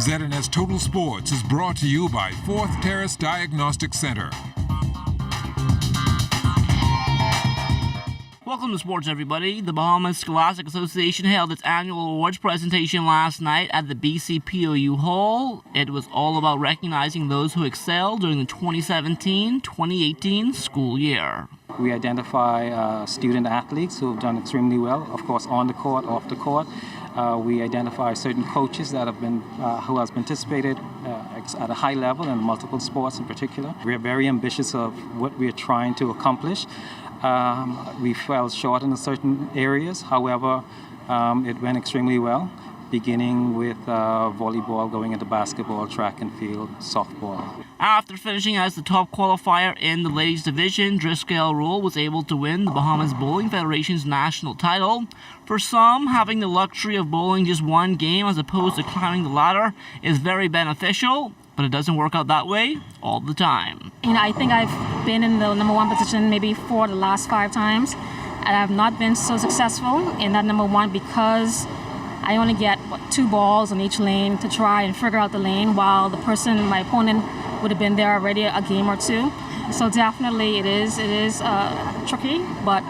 ZNS Total Sports is brought to you by Fourth Terrace Diagnostic Center. Welcome to sports, everybody. The Bahamas Scholastic Association held its annual awards presentation last night at the BCPOU Hall. It was all about recognizing those who excelled during the 2017-2018 school year. We identify student athletes who have done extremely well, of course, on the court, off the court. We identify certain coaches that have been, who has participated at a high level in multiple sports in particular. We are very ambitious of what we are trying to accomplish. We fell short in certain areas, however, it went extremely well, beginning with volleyball, going into basketball, track and field, softball. After finishing as the top qualifier in the ladies division, Driscoll Rule was able to win the Bahamas Bowling Federation's national title. For some, having the luxury of bowling just one game as opposed to climbing the ladder is very beneficial, but it doesn't work out that way all the time. I think I've been in the number one position maybe 4 of the last 5 times, and I've not been so successful in that number one because I only get 2 balls on each lane to try and figure out the lane, while the person, my opponent, would have been there already a game or 2. So definitely it is tricky, but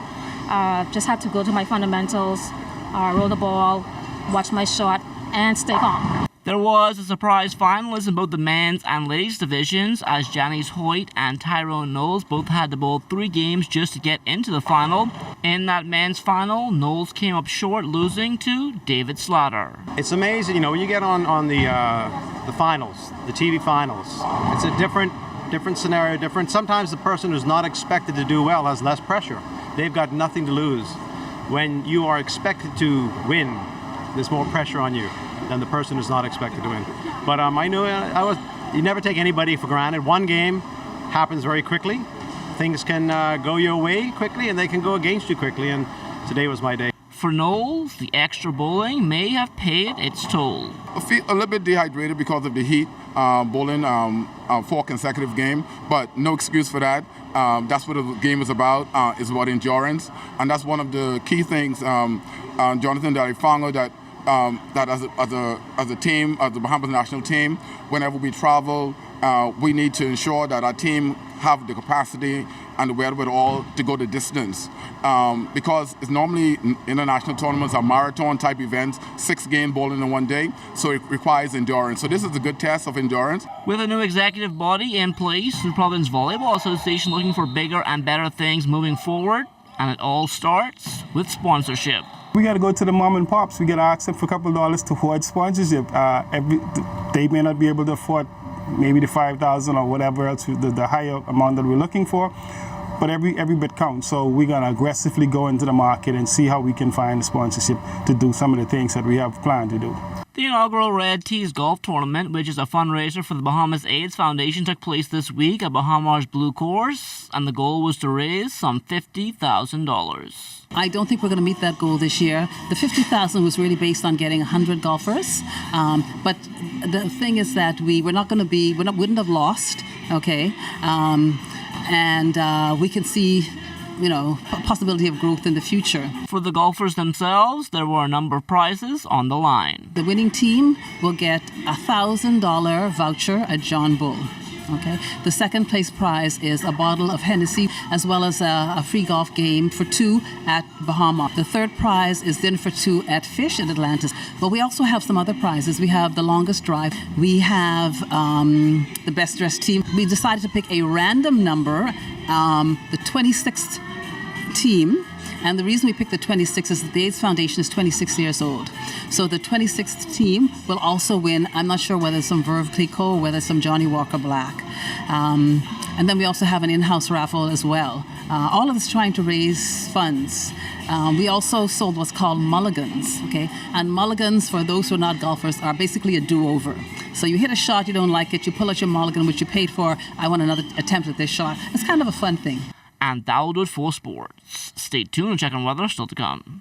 just have to go to my fundamentals, roll the ball, watch my shot, and stay calm. There was a surprise finalist in both the men's and ladies divisions, as Janice Hoyt and Tyrone Knowles both had to bowl 3 games just to get into the final. In that men's final, Knowles came up short, losing to David Slaughter. It's amazing, when you get on the finals, the TV finals, it's a different scenario, sometimes the person who's not expected to do well has less pressure. They've got nothing to lose. When you are expected to win, there's more pressure on you than the person who's not expected to win. But I knew you never take anybody for granted. One game happens very quickly. Things can go your way quickly and they can go against you quickly, and today was my day. For Knowles, the extra bowling may have paid its toll. I feel a little bit dehydrated because of the heat, bowling 4 consecutive games, but no excuse for that. That's what the game is about endurance, and that's one of the key things, Jonathan, that I found out that as a team, as the Bahamas national team, whenever we travel, we need to ensure that our team have the capacity and the wherewithal to go the distance. Because it's normally international tournaments are marathon type events, 6-game bowling in one day, so it requires endurance. So this is a good test of endurance. With a new executive body in place, the Province Volleyball Association looking for bigger and better things moving forward, and it all starts with sponsorship. We got to go to the mom and pops. We got to ask them for a couple of dollars to afford sponsorship. They may not be able to afford maybe the $5,000 or whatever else, the higher amount that we're looking for, but every bit counts. So we're going to aggressively go into the market and see how we can find the sponsorship to do some of the things that we have planned to do. The inaugural Red Tees Golf Tournament, which is a fundraiser for the Bahamas AIDS Foundation, took place this week at Bahamas Blue Course, and the goal was to raise some $50,000. I don't think we're going to meet that goal this year. The $50,000 was really based on getting 100 golfers, but the thing is that we wouldn't have lost, okay, and we can see possibility of growth in the future. For the golfers themselves, there were a number of prizes on the line. The winning team will get a $1,000 voucher at John Bull. Okay. The second place prize is a bottle of Hennessy, as well as a free golf game for 2 at Bahama. The third prize is dinner for 2 at Fish in Atlantis. But we also have some other prizes. We have the longest drive. We have the best dressed team. We decided to pick a random number, the 26th team. And the reason we picked the 26 is that the AIDS Foundation is 26 years old. So the 26th team will also win. I'm not sure whether it's some Verve Clicquot or whether it's some Johnny Walker Black. And then we also have an in-house raffle as well. All of us trying to raise funds. We also sold what's called mulligans, okay? And mulligans, for those who are not golfers, are basically a do-over. So you hit a shot, you don't like it, you pull out your mulligan, which you paid for. I want another attempt at this shot. It's kind of a fun thing. And that will do it for sports. Stay tuned and check on weather still to come.